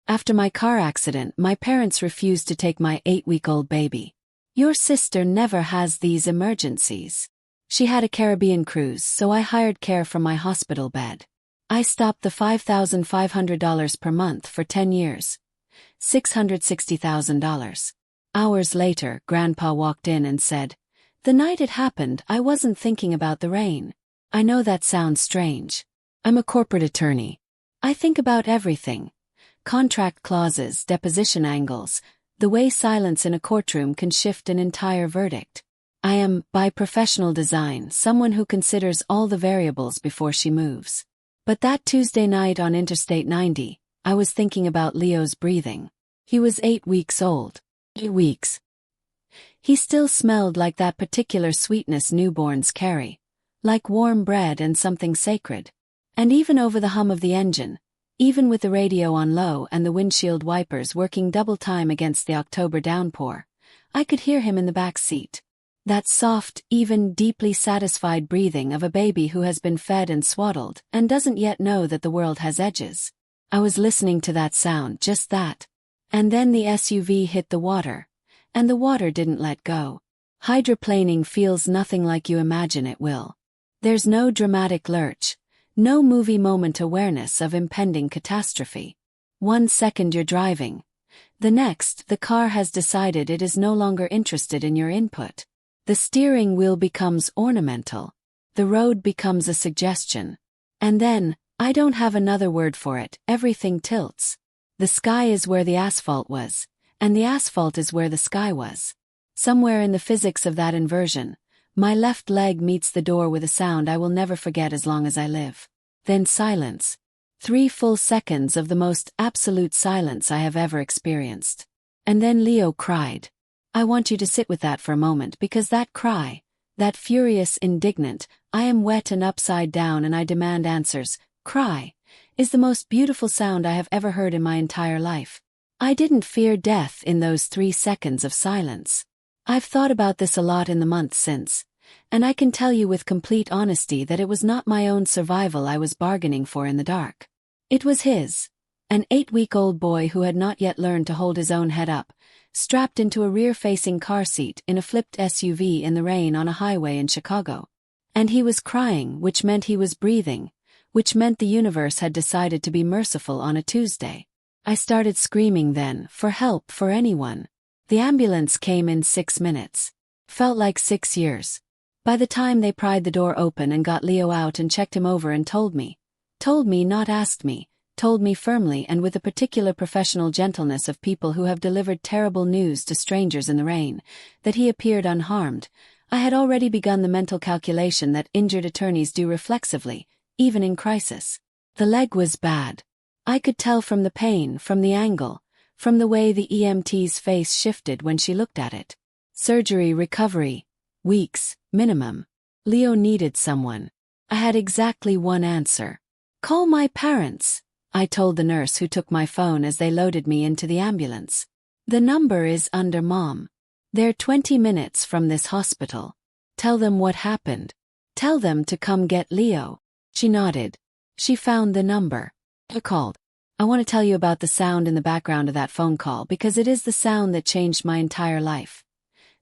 After my car accident, my parents refused to take my 8-week-old baby. Your sister never has these emergencies. She had a Caribbean cruise, so I hired care from my hospital bed. I stopped the $5,500 per month for 10 years. $660,000. Hours later, Grandpa walked in and said, "The night it happened, I wasn't thinking about the rain." I know that sounds strange. I'm a corporate attorney. I think about everything. Contract clauses, deposition angles, the way silence in a courtroom can shift an entire verdict. I am, by professional design, someone who considers all the variables before she moves. But that Tuesday night on Interstate 90, I was thinking about Leo's breathing. He was 8 weeks old. 8 weeks. He still smelled like that particular sweetness newborns carry, like warm bread and something sacred. And even over the hum of the engine, even with the radio on low and the windshield wipers working double time against the October downpour, I could hear him in the back seat. That soft, even, deeply satisfied breathing of a baby who has been fed and swaddled and doesn't yet know that the world has edges. I was listening to that sound, just that. And then the SUV hit the water, and the water didn't let go. Hydroplaning feels nothing like you imagine it will. There's no dramatic lurch, no movie moment awareness of impending catastrophe. 1 second you're driving. The next, the car has decided it is no longer interested in your input. The steering wheel becomes ornamental. The road becomes a suggestion. And then, I don't have another word for it, everything tilts. The sky is where the asphalt was, and the asphalt is where the sky was. Somewhere in the physics of that inversion, my left leg meets the door with a sound I will never forget as long as I live. Then silence. 3 full seconds of the most absolute silence I have ever experienced. And then Leo cried. I want you to sit with that for a moment, because that cry, that furious, indignant, "I am wet and upside down and I demand answers," cry, is the most beautiful sound I have ever heard in my entire life. I didn't fear death in those 3 seconds of silence. I've thought about this a lot in the months since, and I can tell you with complete honesty that it was not my own survival I was bargaining for in the dark. It was his. An 8-week-old boy who had not yet learned to hold his own head up, strapped into a rear-facing car seat in a flipped SUV in the rain on a highway in Chicago. And he was crying, which meant he was breathing, which meant the universe had decided to be merciful on a Tuesday. I started screaming then, for help, for anyone. The ambulance came in 6 minutes. Felt like 6 years. By the time they pried the door open and got Leo out and checked him over and told me, not asked me, told me firmly and with a particular professional gentleness of people who have delivered terrible news to strangers in the rain, that he appeared unharmed, I had already begun the mental calculation that injured attorneys do reflexively, even in crisis. The leg was bad. I could tell from the pain, from the angle, from the way the EMT's face shifted when she looked at it. Surgery, recovery, weeks, minimum. Leo needed someone. I had exactly one answer. Call my parents, I told the nurse who took my phone as they loaded me into the ambulance. The number is under Mom. They're 20 minutes from this hospital. Tell them what happened. Tell them to come get Leo. She nodded. She found the number. I called. I want to tell you about the sound in the background of that phone call because it is the sound that changed my entire life.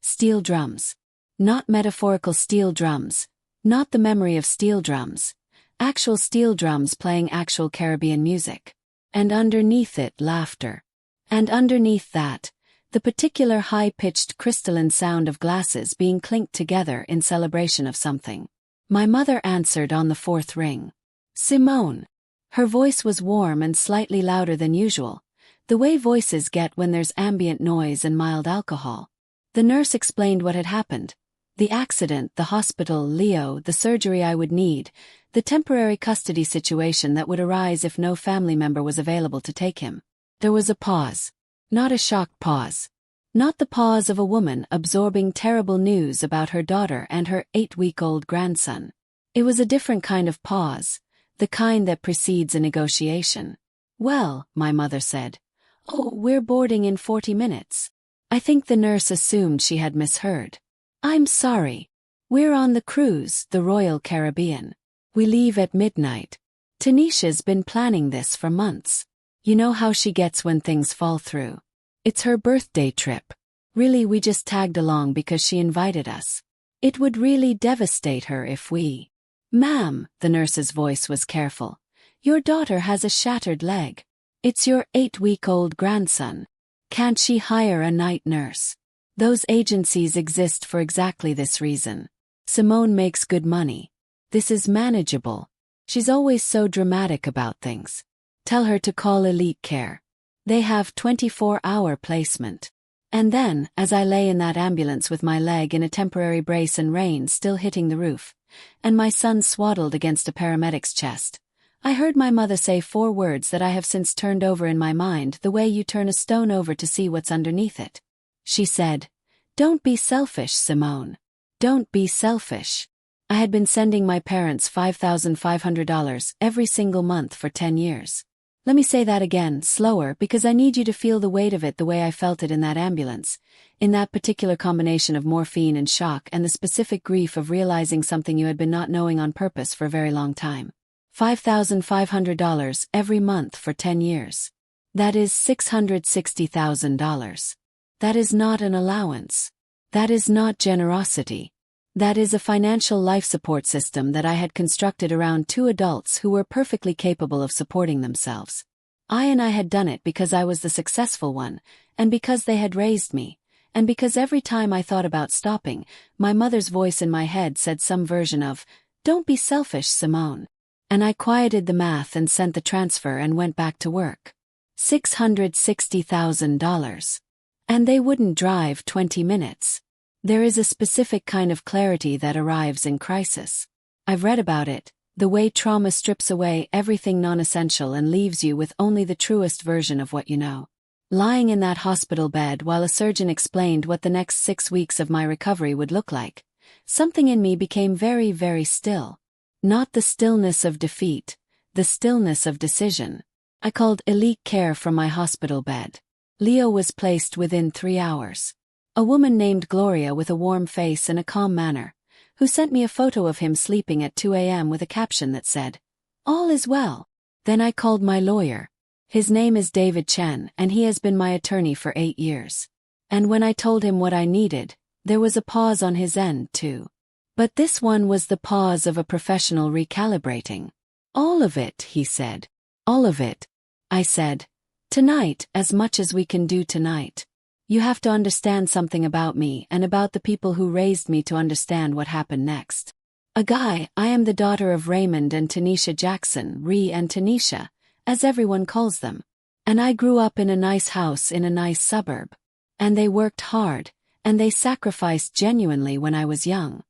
Steel drums. Not metaphorical steel drums. Not the memory of steel drums. Actual steel drums playing actual Caribbean music. And underneath it, laughter. And underneath that, the particular high-pitched crystalline sound of glasses being clinked together in celebration of something. My mother answered on the 4th ring. Simone. Her voice was warm and slightly louder than usual, the way voices get when there's ambient noise and mild alcohol. The nurse explained what had happened. The accident, the hospital, Leo, the surgery I would need, the temporary custody situation that would arise if no family member was available to take him. There was a pause. Not a shocked pause. Not the pause of a woman absorbing terrible news about her daughter and her 8-week-old grandson. It was a different kind of pause, the kind that precedes a negotiation. Well, my mother said. Oh, we're boarding in 40 minutes. I think the nurse assumed she had misheard. I'm sorry. We're on the cruise, the Royal Caribbean. We leave at midnight. Tanisha's been planning this for months. You know how she gets when things fall through. It's her birthday trip. Really, we just tagged along because she invited us. It would really devastate her if we... Ma'am, the nurse's voice was careful. Your daughter has a shattered leg. It's your 8-week-old grandson. Can't she hire a night nurse? Those agencies exist for exactly this reason. Simone makes good money. This is manageable. She's always so dramatic about things. Tell her to call Elite Care. They have 24-hour placement. And then, as I lay in that ambulance with my leg in a temporary brace and rain still hitting the roof, and my son swaddled against a paramedic's chest, I heard my mother say 4 words that I have since turned over in my mind the way you turn a stone over to see what's underneath it. She said, "Don't be selfish, Simone. Don't be selfish." I had been sending my parents $5,500 every single month for 10 years. Let me say that again, slower, because I need you to feel the weight of it the way I felt it in that ambulance, in that particular combination of morphine and shock and the specific grief of realizing something you had been not knowing on purpose for a very long time. $5,500 every month for 10 years. That is $660,000. That is not an allowance. That is not generosity. That is a financial life support system that I had constructed around 2 adults who were perfectly capable of supporting themselves. I had done it because I was the successful one, and because they had raised me, and because every time I thought about stopping, my mother's voice in my head said some version of, "Don't be selfish, Simone." And I quieted the math and sent the transfer and went back to work. $660,000. And they wouldn't drive 20 minutes. There is a specific kind of clarity that arrives in crisis. I've read about it, the way trauma strips away everything non-essential and leaves you with only the truest version of what you know. Lying in that hospital bed while a surgeon explained what the next 6 weeks of my recovery would look like, something in me became very, very still. Not the stillness of defeat, the stillness of decision. I called Elite Care from my hospital bed. Leo was placed within 3 hours. A woman named Gloria with a warm face and a calm manner, who sent me a photo of him sleeping at 2 a.m. with a caption that said, "All is well." Then I called my lawyer. His name is David Chen, and he has been my attorney for 8 years. And when I told him what I needed, there was a pause on his end, too. But this one was the pause of a professional recalibrating. "All of it," he said. "All of it." I said, "Tonight, as much as we can do tonight. You have to understand something about me and about the people who raised me to understand what happened next. I am the daughter of Raymond and Tanisha Jackson, Ree and Tanisha, as everyone calls them. And I grew up in a nice house in a nice suburb. And they worked hard, and they sacrificed genuinely when I was young.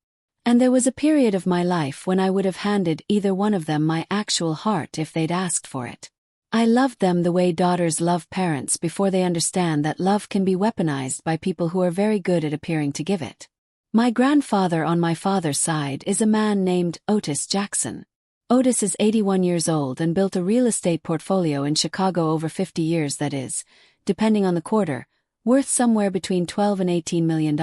And there was a period of my life when I would have handed either one of them my actual heart if they'd asked for it. I loved them the way daughters love parents before they understand that love can be weaponized by people who are very good at appearing to give it. My grandfather on my father's side is a man named Otis Jackson. Otis is 81 years old and built a real estate portfolio in Chicago over 50 years that is, depending on the quarter, worth somewhere between $12 and $18 million.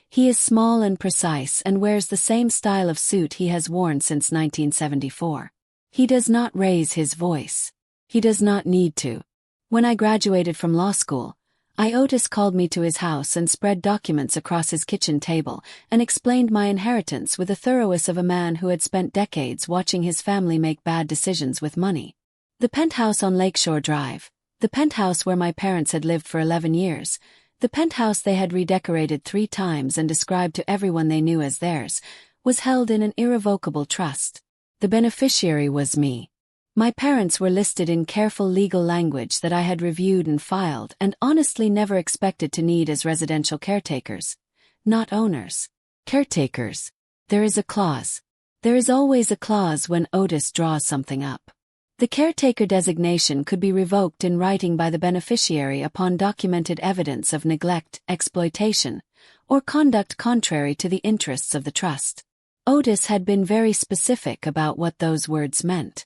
He is small and precise and wears the same style of suit he has worn since 1974. He does not raise his voice. He does not need to. When I graduated from law school, Otis called me to his house and spread documents across his kitchen table and explained my inheritance with the thoroughness of a man who had spent decades watching his family make bad decisions with money. The penthouse on Lakeshore Drive, the penthouse where my parents had lived for 11 years, the penthouse they had redecorated 3 times and described to everyone they knew as theirs, was held in an irrevocable trust. The beneficiary was me. My parents were listed in careful legal language that I had reviewed and filed and honestly never expected to need as residential caretakers. Not owners. Caretakers. There is a clause. There is always a clause when Otis draws something up. The caretaker designation could be revoked in writing by the beneficiary upon documented evidence of neglect, exploitation, or conduct contrary to the interests of the trust. Otis had been very specific about what those words meant.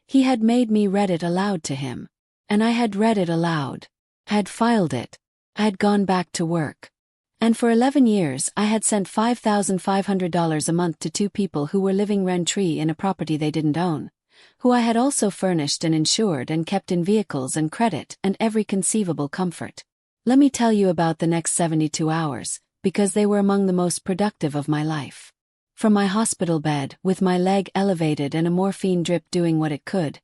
He had made me read it aloud to him. And I had read it aloud. I had filed it. I had gone back to work. And for 11 years I had sent $5,500 a month to 2 people who were living rent-free in a property they didn't own, who I had also furnished and insured and kept in vehicles and credit and every conceivable comfort. Let me tell you about the next 72 hours, because they were among the most productive of my life. From my hospital bed, with my leg elevated and a morphine drip doing what it could,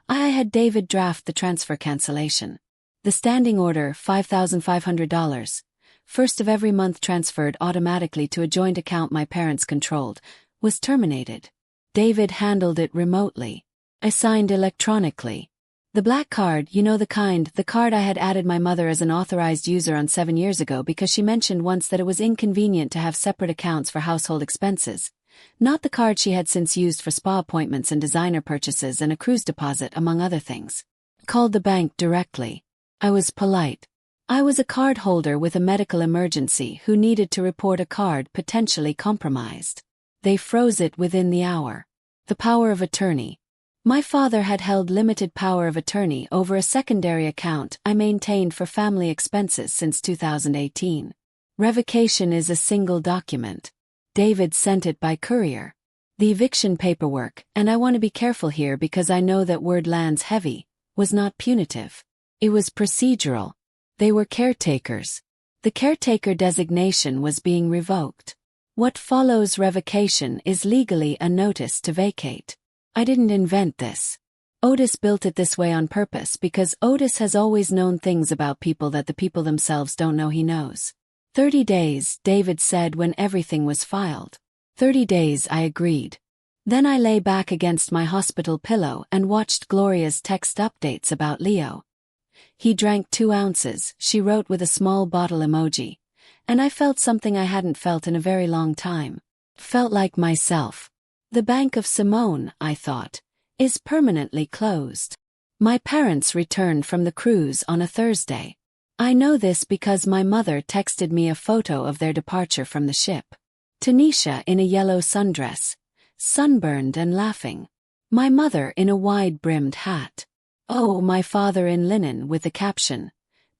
I had David draft the transfer cancellation. The standing order, $5,500, first of every month transferred automatically to a joint account my parents controlled, was terminated. David handled it remotely. I signed electronically. The black card, you know the card I had added my mother as an authorized user on 7 years ago because she mentioned once that it was inconvenient to have separate accounts for household expenses. Not the card she had since used for spa appointments and designer purchases and a cruise deposit, among other things. Called the bank directly. I was polite. I was a card holder with a medical emergency who needed to report a card potentially compromised. They froze it within the hour. The power of attorney. My father had held limited power of attorney over a secondary account I maintained for family expenses since 2018. Revocation is a single document. David sent it by courier. The eviction paperwork, and I want to be careful here because I know that word lands heavy, was not punitive. It was procedural. They were caretakers. The caretaker designation was being revoked. What follows revocation is legally a notice to vacate. I didn't invent this. Otis built it this way on purpose because Otis has always known things about people that the people themselves don't know he knows. 30 days, David said when everything was filed. 30 days, I agreed. Then I lay back against my hospital pillow and watched Gloria's text updates about Leo. He drank 2 ounces, she wrote with a small bottle emoji. And I felt something I hadn't felt in a very long time. Felt like myself. The Bank of Simone, I thought, is permanently closed. My parents returned from the cruise on a Thursday. I know this because my mother texted me a photo of their departure from the ship. Tanisha in a yellow sundress, sunburned and laughing. My mother in a wide-brimmed hat. Oh, my father in linen with the caption,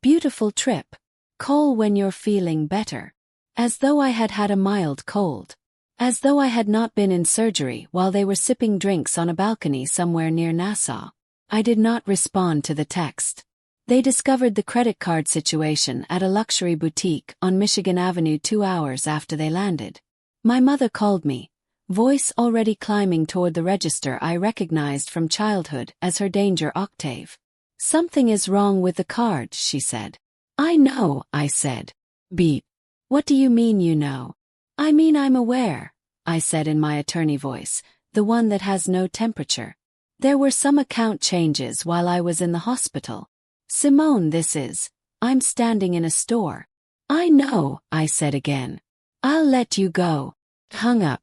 "Beautiful trip. Call when you're feeling better." As though I had had a mild cold. As though I had not been in surgery while they were sipping drinks on a balcony somewhere near Nassau. I did not respond to the text. They discovered the credit card situation at a luxury boutique on Michigan Avenue 2 hours after they landed. My mother called me, voice already climbing toward the register I recognized from childhood as her danger octave. "Something is wrong with the card," she said. "I know," I said. "Beep. What do you mean you know?" "I mean I'm aware," I said in my attorney voice, the one that has no temperature. "There were some account changes while I was in the hospital. Simone, this is. I'm standing in a store." "I know," I said again. "I'll let you go." Hung up.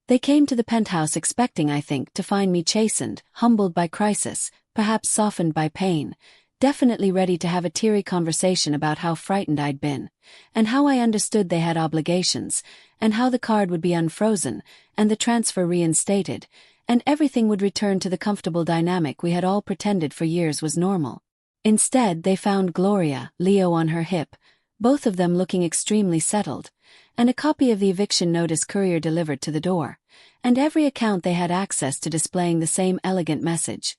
They came to the penthouse expecting, I think, to find me chastened, humbled by crisis, perhaps softened by pain, definitely ready to have a teary conversation about how frightened I'd been, and how I understood they had obligations, and how the card would be unfrozen, and the transfer reinstated, and everything would return to the comfortable dynamic we had all pretended for years was normal. Instead, they found Gloria, Leo on her hip, both of them looking extremely settled, and a copy of the eviction notice courier delivered to the door, and every account they had access to displaying the same elegant message.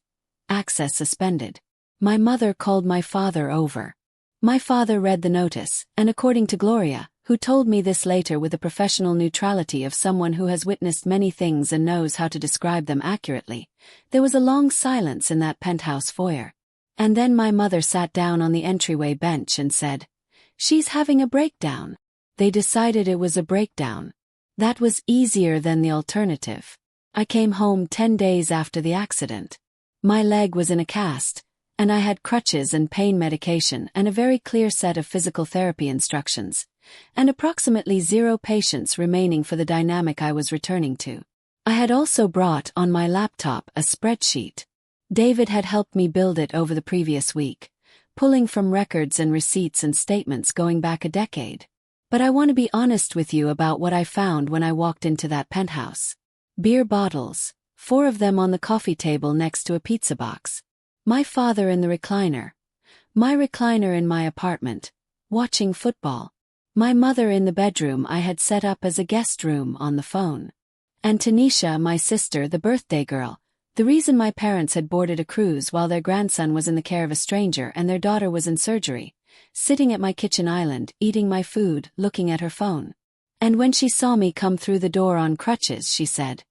Access suspended. My mother called my father over. My father read the notice, and according to Gloria, who told me this later with the professional neutrality of someone who has witnessed many things and knows how to describe them accurately, there was a long silence in that penthouse foyer. And then my mother sat down on the entryway bench and said, "She's having a breakdown." They decided it was a breakdown. That was easier than the alternative. I came home 10 days after the accident. My leg was in a cast, and I had crutches and pain medication and a very clear set of physical therapy instructions, and approximately 0 patients remaining for the dynamic I was returning to. I had also brought on my laptop a spreadsheet. David had helped me build it over the previous week, pulling from records and receipts and statements going back a decade. But I want to be honest with you about what I found when I walked into that penthouse. Beer bottles, 4 of them on the coffee table next to a pizza box. My father in the recliner. My recliner in my apartment, watching football. My mother in the bedroom I had set up as a guest room on the phone. And Tanisha, my sister, the birthday girl, The reason my parents had boarded a cruise while their grandson was in the care of a stranger and their daughter was in surgery, sitting at my kitchen island, eating my food, looking at her phone. And when she saw me come through the door on crutches, she said,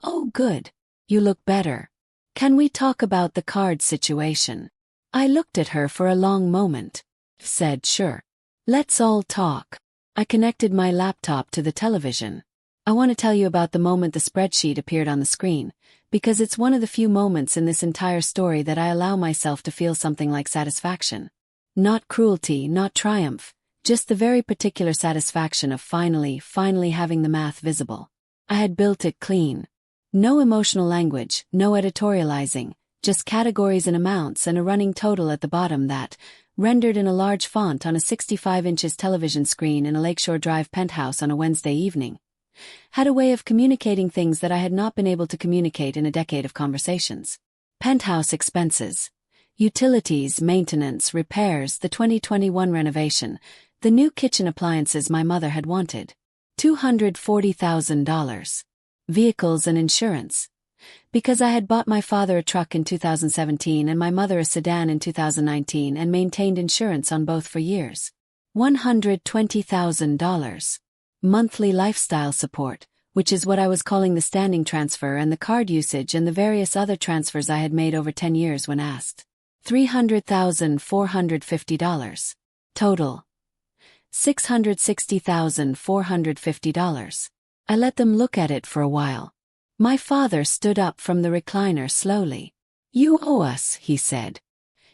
"Oh, good. You look better. Can we talk about the card situation?" I looked at her for a long moment. Said, "Sure. Let's all talk." I connected my laptop to the television. I want to tell you about the moment the spreadsheet appeared on the screen, because it's one of the few moments in this entire story that I allow myself to feel something like satisfaction. Not cruelty, not triumph, just the very particular satisfaction of finally having the math visible. I had built it clean. No emotional language, no editorializing, just categories and amounts and a running total at the bottom that, rendered in a large font on a 65 inches television screen in a Lakeshore Drive penthouse on a Wednesday evening, had a way of communicating things that I had not been able to communicate in a decade of conversations. Penthouse expenses, utilities, maintenance, repairs, the 2021 renovation, the new kitchen appliances my mother had wanted. $240,000. Vehicles and insurance. Because I had bought my father a truck in 2017 and my mother a sedan in 2019 and maintained insurance on both for years. $120,000. Monthly lifestyle support, which is what I was calling the standing transfer, and the card usage and the various other transfers I had made over 10 years when asked. $300,450. Total. $660,450. I let them look at it for a while. My father stood up from the recliner slowly. "You owe us," he said.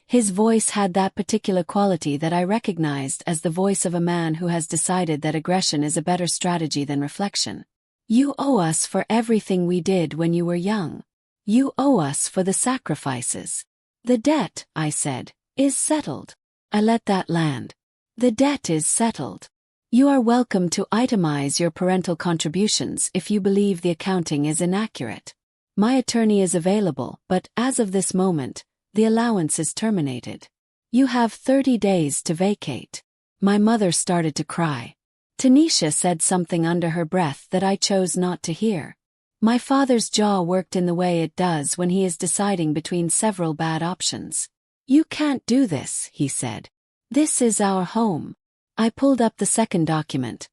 His voice had that particular quality that I recognized as the voice of a man who has decided that aggression is a better strategy than reflection. "You owe us for everything we did when you were young. You owe us for the sacrifices." "The debt," I said, "is settled." I let that land. "The debt is settled. You are welcome to itemize your parental contributions if you believe the accounting is inaccurate. My attorney is available, but as of this moment, the allowance is terminated. You have 30 days to vacate." My mother started to cry. Tanisha said something under her breath that I chose not to hear. My father's jaw worked in the way it does when he is deciding between several bad options. "You can't do this," he said. "This is our home." I pulled up the second document.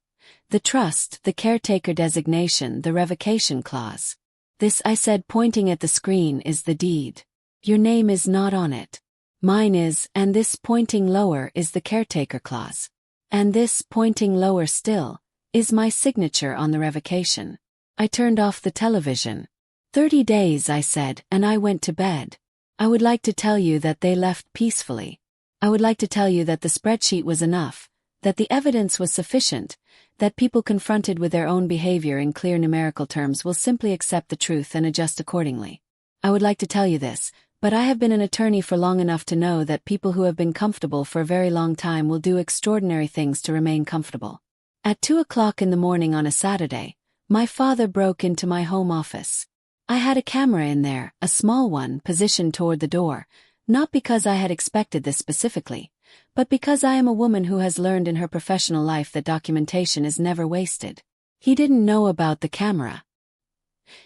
The trust, the caretaker designation, the revocation clause. "This," I said, pointing at the screen, "is the deed. Your name is not on it. Mine is, and this," pointing lower, "is the caretaker clause. And this," pointing lower still, "is my signature on the revocation." I turned off the television. 30 days, I said, and I went to bed. I would like to tell you that they left peacefully. I would like to tell you that the spreadsheet was enough, that the evidence was sufficient, that people confronted with their own behavior in clear numerical terms will simply accept the truth and adjust accordingly. I would like to tell you this, but I have been an attorney for long enough to know that people who have been comfortable for a very long time will do extraordinary things to remain comfortable. At 2 o'clock in the morning on a Saturday, my father broke into my home office. I had a camera in there, a small one, positioned toward the door, not because I had expected this specifically, but because I am a woman who has learned in her professional life that documentation is never wasted. He didn't know about the camera.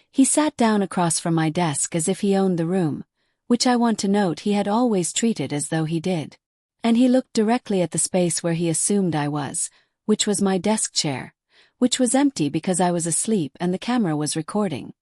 He sat down across from my desk as if he owned the room, which I want to note he had always treated as though he did. And he looked directly at the space where he assumed I was, which was my desk chair, which was empty because I was asleep and the camera was recording.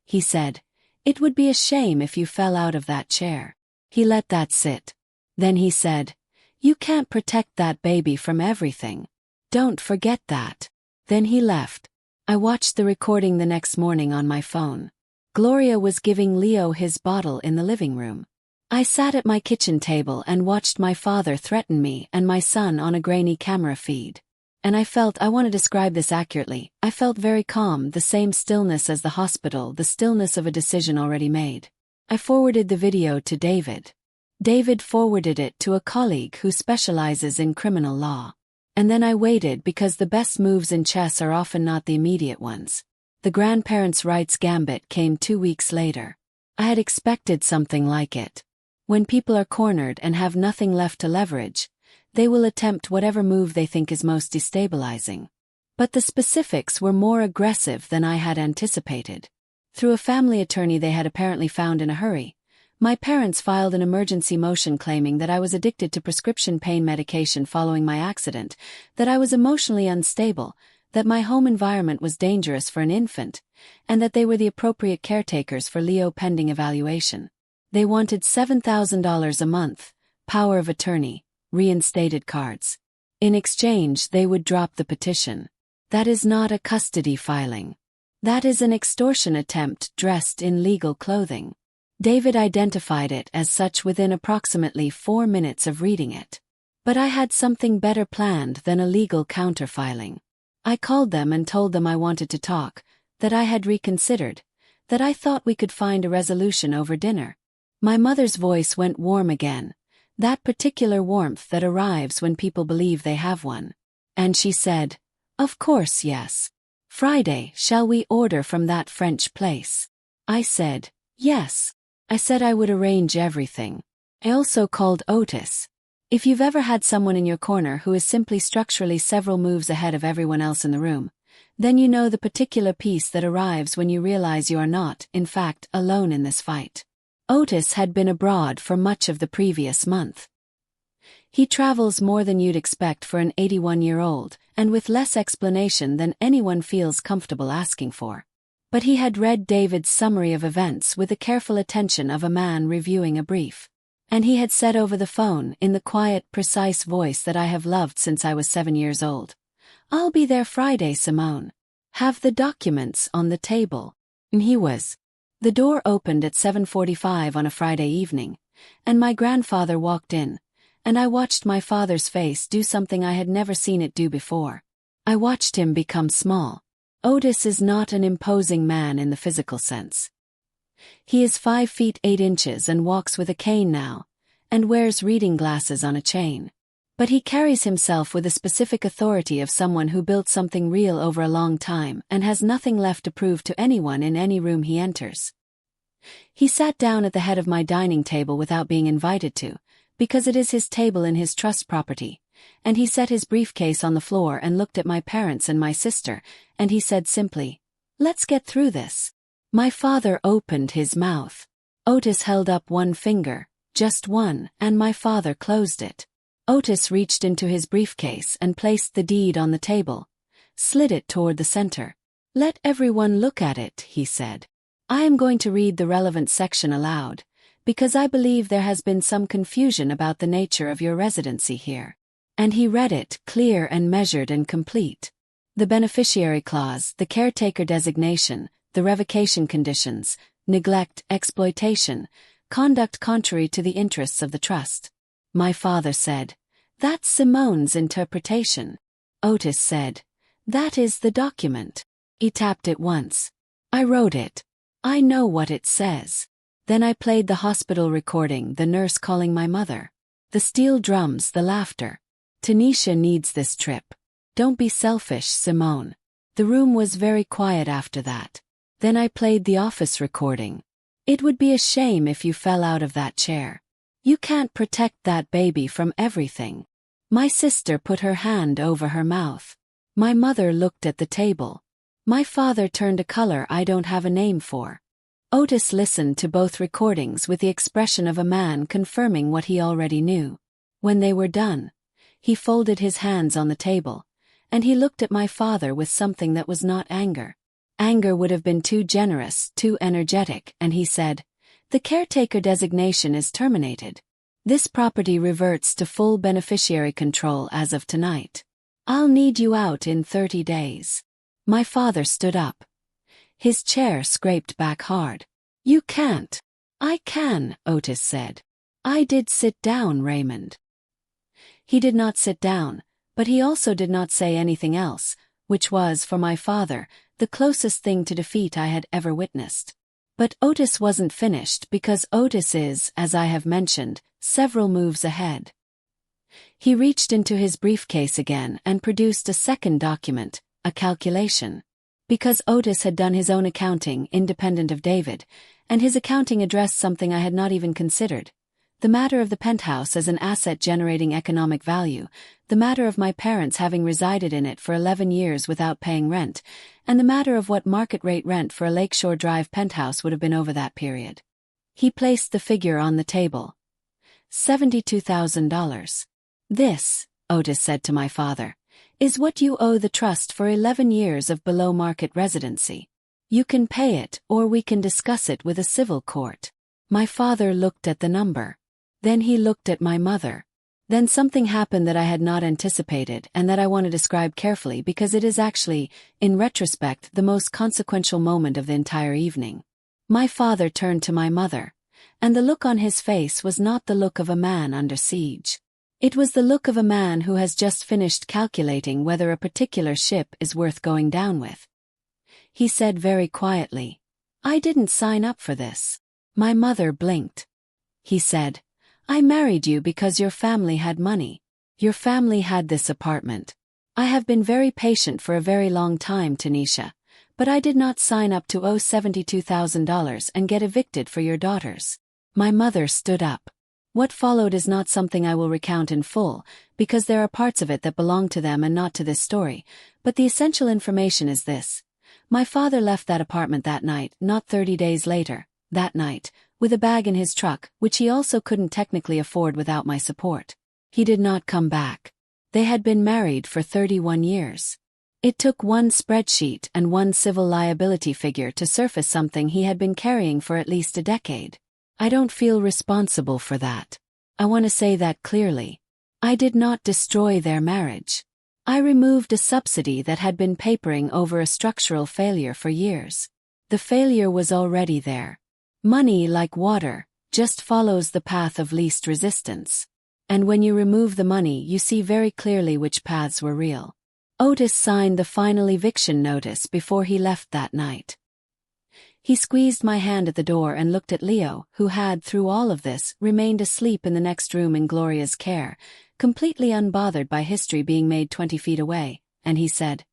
He said, "It would be a shame if you fell out of that chair." He let that sit. Then he said, "You can't protect that baby from everything. Don't forget that." Then he left. I watched the recording the next morning on my phone. Gloria was giving Leo his bottle in the living room. I sat at my kitchen table and watched my father threaten me and my son on a grainy camera feed. And I want to describe this accurately, I felt very calm, the same stillness as the hospital, the stillness of a decision already made. I forwarded the video to David. David forwarded it to a colleague who specializes in criminal law. And then I waited because the best moves in chess are often not the immediate ones. The grandparents' rights gambit came 2 weeks later. I had expected something like it. When people are cornered and have nothing left to leverage, they will attempt whatever move they think is most destabilizing. But the specifics were more aggressive than I had anticipated. Through a family attorney they had apparently found in a hurry, my parents filed an emergency motion claiming that I was addicted to prescription pain medication following my accident, that I was emotionally unstable, that my home environment was dangerous for an infant, and that they were the appropriate caretakers for Leo pending evaluation. They wanted $7,000 a month, power of attorney, reinstated cards. In exchange, they would drop the petition. That is not a custody filing. That is an extortion attempt dressed in legal clothing. David identified it as such within approximately 4 minutes of reading it. But I had something better planned than a legal counterfiling. I called them and told them I wanted to talk, that I had reconsidered, that I thought we could find a resolution over dinner. My mother's voice went warm again, that particular warmth that arrives when people believe they have one. And she said, "Of course, yes. Friday, shall we order from that French place?" I said, "Yes." I said I would arrange everything. I also called Otis. If you've ever had someone in your corner who is simply structurally several moves ahead of everyone else in the room, then you know the particular peace that arrives when you realize you are not, in fact, alone in this fight. Otis had been abroad for much of the previous month. He travels more than you'd expect for an 81-year-old, and with less explanation than anyone feels comfortable asking for. But he had read David's summary of events with the careful attention of a man reviewing a brief. And he had said over the phone, in the quiet, precise voice that I have loved since I was 7 years old, "I'll be there Friday, Simone. Have the documents on the table." And he was. The door opened at 7:45 on a Friday evening, and my grandfather walked in, and I watched my father's face do something I had never seen it do before. I watched him become small. Otis is not an imposing man in the physical sense. He is 5 feet 8 inches and walks with a cane now, and wears reading glasses on a chain. But he carries himself with the specific authority of someone who built something real over a long time and has nothing left to prove to anyone in any room he enters. He sat down at the head of my dining table without being invited to, because it is his table in his trust property, and he set his briefcase on the floor and looked at my parents and my sister, and he said simply, "Let's get through this." My father opened his mouth. Otis held up one finger, just one, and my father closed it. Otis reached into his briefcase and placed the deed on the table, slid it toward the center. "Let everyone look at it," he said. "I am going to read the relevant section aloud, because I believe there has been some confusion about the nature of your residency here." And he read it, clear and measured and complete. The beneficiary clause, the caretaker designation, the revocation conditions, neglect, exploitation, conduct contrary to the interests of the trust. My father said, "That's Simone's interpretation." Otis said, "That is the document." He tapped it once. "I wrote it. I know what it says." Then I played the hospital recording, the nurse calling my mother. The steel drums, the laughter. "Tanisha needs this trip. Don't be selfish, Simone." The room was very quiet after that. Then I played the office recording. "It would be a shame if you fell out of that chair. You can't protect that baby from everything." My sister put her hand over her mouth. My mother looked at the table. My father turned a color I don't have a name for. Otis listened to both recordings with the expression of a man confirming what he already knew. When they were done, he folded his hands on the table, and he looked at my father with something that was not anger. Anger would have been too generous, too energetic, and he said, "The caretaker designation is terminated. This property reverts to full beneficiary control as of tonight. I'll need you out in 30 days. My father stood up. His chair scraped back hard. "You can't." "I can," Otis said. "I did sit down, Raymond." He did not sit down, but he also did not say anything else, which was, for my father, the closest thing to defeat I had ever witnessed. But Otis wasn't finished because Otis is, as I have mentioned, several moves ahead. He reached into his briefcase again and produced a second document, a calculation. Because Otis had done his own accounting independent of David, and his accounting addressed something I had not even considered. The matter of the penthouse as an asset generating economic value, the matter of my parents having resided in it for 11 years without paying rent, and the matter of what market rate rent for a Lakeshore Drive penthouse would have been over that period. He placed the figure on the table. $72,000. This, Otis said to my father, is what you owe the trust for 11 years of below-market residency. You can pay it, or we can discuss it with a civil court. My father looked at the number. Then he looked at my mother. Then something happened that I had not anticipated and that I want to describe carefully because it is actually, in retrospect, the most consequential moment of the entire evening. My father turned to my mother, and the look on his face was not the look of a man under siege. It was the look of a man who has just finished calculating whether a particular ship is worth going down with. He said very quietly, "I didn't sign up for this." My mother blinked. He said, "I married you because your family had money. Your family had this apartment. I have been very patient for a very long time, Tanisha, but I did not sign up to owe $72,000 and get evicted for your daughters." My mother stood up. What followed is not something I will recount in full, because there are parts of it that belong to them and not to this story, but the essential information is this. My father left that apartment that night, not 30 days later, that night, with a bag in his truck, which he also couldn't technically afford without my support. He did not come back. They had been married for 31 years. It took one spreadsheet and one civil liability figure to surface something he had been carrying for at least a decade. I don't feel responsible for that. I want to say that clearly. I did not destroy their marriage. I removed a subsidy that had been papering over a structural failure for years. The failure was already there. Money, like water, just follows the path of least resistance. And when you remove the money, you see very clearly which paths were real. Otis signed the final eviction notice before he left that night. He squeezed my hand at the door and looked at Leo, who had, through all of this, remained asleep in the next room in Gloria's care, completely unbothered by history being made 20 feet away, and he said,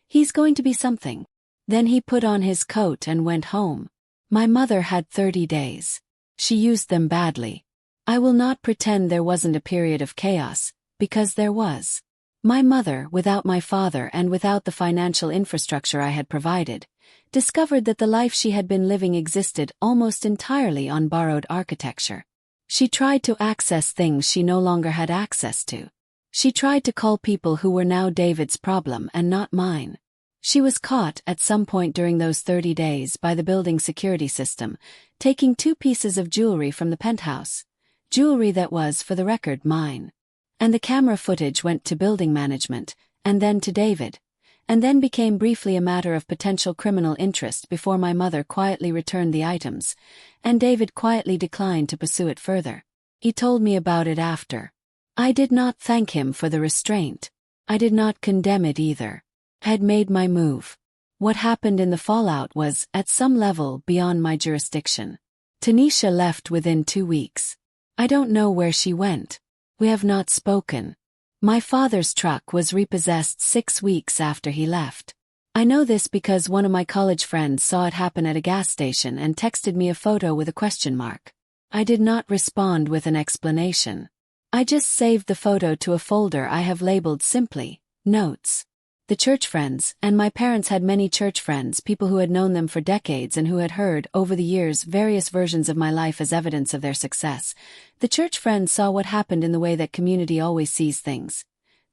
"He's going to be something." Then he put on his coat and went home. My mother had 30 days. She used them badly. I will not pretend there wasn't a period of chaos, because there was. My mother, without my father and without the financial infrastructure I had provided, discovered that the life she had been living existed almost entirely on borrowed architecture. She tried to access things she no longer had access to. She tried to call people who were now David's problem and not mine. She was caught at some point during those 30 days by the building security system, taking 2 pieces of jewelry from the penthouse. Jewelry that was, for the record, mine. And the camera footage went to building management, and then to David, and then became briefly a matter of potential criminal interest before my mother quietly returned the items, and David quietly declined to pursue it further. He told me about it after. I did not thank him for the restraint. I did not condemn it either. I had made my move. What happened in the fallout was, at some level, beyond my jurisdiction. Tanisha left within 2 weeks. I don't know where she went. We have not spoken. My father's truck was repossessed 6 weeks after he left. I know this because one of my college friends saw it happen at a gas station and texted me a photo with a question mark. I did not respond with an explanation. I just saved the photo to a folder I have labeled simply, Notes. The church friends, and my parents had many church friends, people who had known them for decades and who had heard, over the years, various versions of my life as evidence of their success. The church friends saw what happened in the way that community always sees things.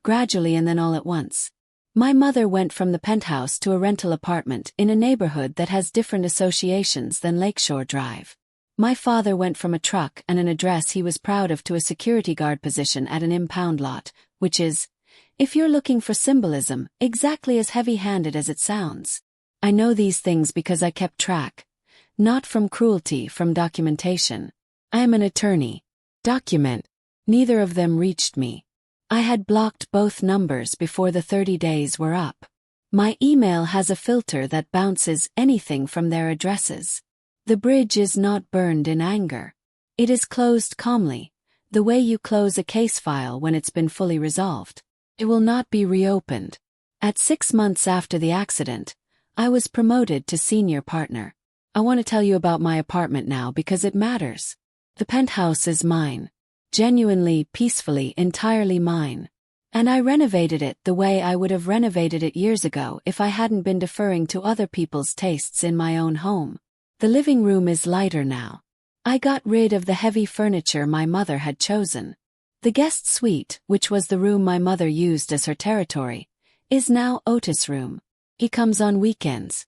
Gradually and then all at once. My mother went from the penthouse to a rental apartment in a neighborhood that has different associations than Lakeshore Drive. My father went from a truck and an address he was proud of to a security guard position at an impound lot, which is, if you're looking for symbolism, exactly as heavy-handed as it sounds. I know these things because I kept track. Not from cruelty, from documentation. I am an attorney. Document. Neither of them reached me. I had blocked both numbers before the 30 days were up. My email has a filter that bounces anything from their addresses. The bridge is not burned in anger. It is closed calmly, the way you close a case file when it's been fully resolved. It will not be reopened. At 6 months after the accident, I was promoted to senior partner. I want to tell you about my apartment now because it matters. The penthouse is mine. Genuinely, peacefully, entirely mine. And I renovated it the way I would have renovated it years ago if I hadn't been deferring to other people's tastes in my own home. The living room is lighter now. I got rid of the heavy furniture my mother had chosen. The guest suite, which was the room my mother used as her territory, is now Otis' room. He comes on weekends.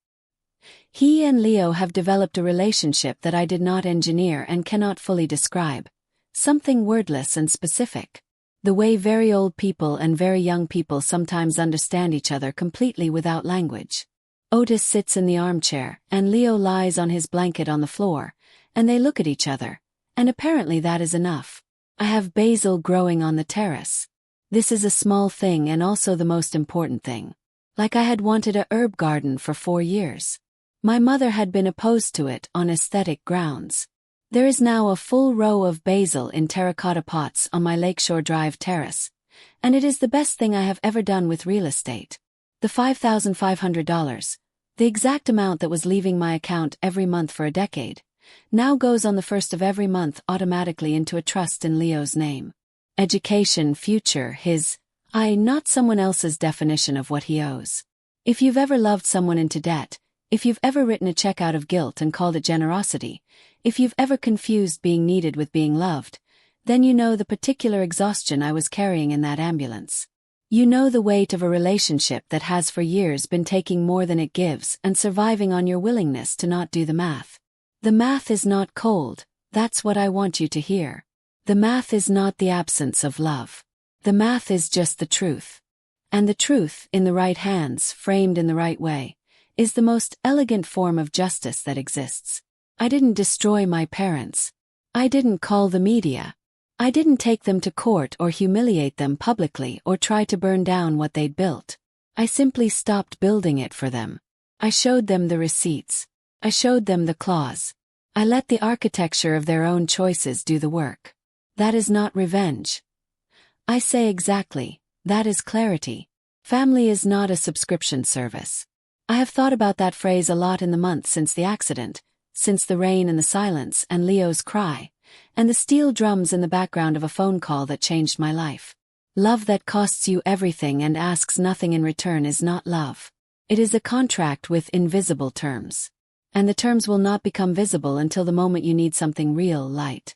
He and Leo have developed a relationship that I did not engineer and cannot fully describe. Something wordless and specific. The way very old people and very young people sometimes understand each other completely without language. Otis sits in the armchair, and Leo lies on his blanket on the floor, and they look at each other, and apparently that is enough. I have basil growing on the terrace. This is a small thing and also the most important thing. Like I had wanted a herb garden for 4 years. My mother had been opposed to it on aesthetic grounds. There is now a full row of basil in terracotta pots on my Lakeshore Drive terrace, and it is the best thing I have ever done with real estate. The $5,500, the exact amount that was leaving my account every month for a decade, now goes on the first of every month automatically into a trust in Leo's name. Education, future, his, not someone else's definition of what he owes. If you've ever loved someone into debt, if you've ever written a check out of guilt and called it generosity, if you've ever confused being needed with being loved, then you know the particular exhaustion I was carrying in that ambulance. You know the weight of a relationship that has for years been taking more than it gives and surviving on your willingness to not do the math. The math is not cold, that's what I want you to hear. The math is not the absence of love. The math is just the truth. And the truth, in the right hands, framed in the right way, is the most elegant form of justice that exists. I didn't destroy my parents. I didn't call the media. I didn't take them to court or humiliate them publicly or try to burn down what they'd built. I simply stopped building it for them. I showed them the receipts. I showed them the clause. I let the architecture of their own choices do the work. That is not revenge. I say exactly, that is clarity. Family is not a subscription service. I have thought about that phrase a lot in the months since the accident, since the rain and the silence and Leo's cry, and the steel drums in the background of a phone call that changed my life. Love that costs you everything and asks nothing in return is not love. It is a contract with invisible terms. And the terms will not become visible until the moment you need something real, light.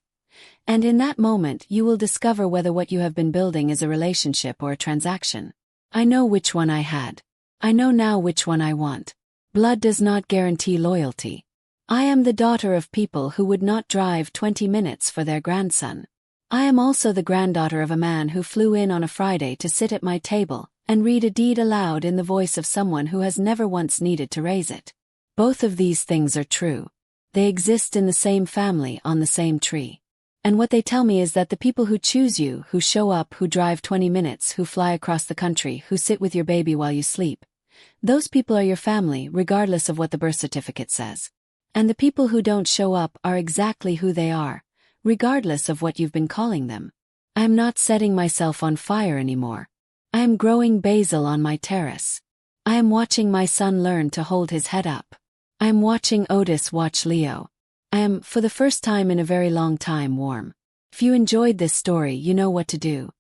And in that moment you will discover whether what you have been building is a relationship or a transaction. I know which one I had. I know now which one I want. Blood does not guarantee loyalty. I am the daughter of people who would not drive 20 minutes for their grandson. I am also the granddaughter of a man who flew in on a Friday to sit at my table and read a deed aloud in the voice of someone who has never once needed to raise it. Both of these things are true. They exist in the same family on the same tree. And what they tell me is that the people who choose you, who show up, who drive 20 minutes, who fly across the country, who sit with your baby while you sleep, those people are your family regardless of what the birth certificate says. And the people who don't show up are exactly who they are, regardless of what you've been calling them. I am not setting myself on fire anymore. I am growing basil on my terrace. I am watching my son learn to hold his head up. I am watching Otis watch Leo. I am, for the first time in a very long time, warm. If you enjoyed this story, you know what to do.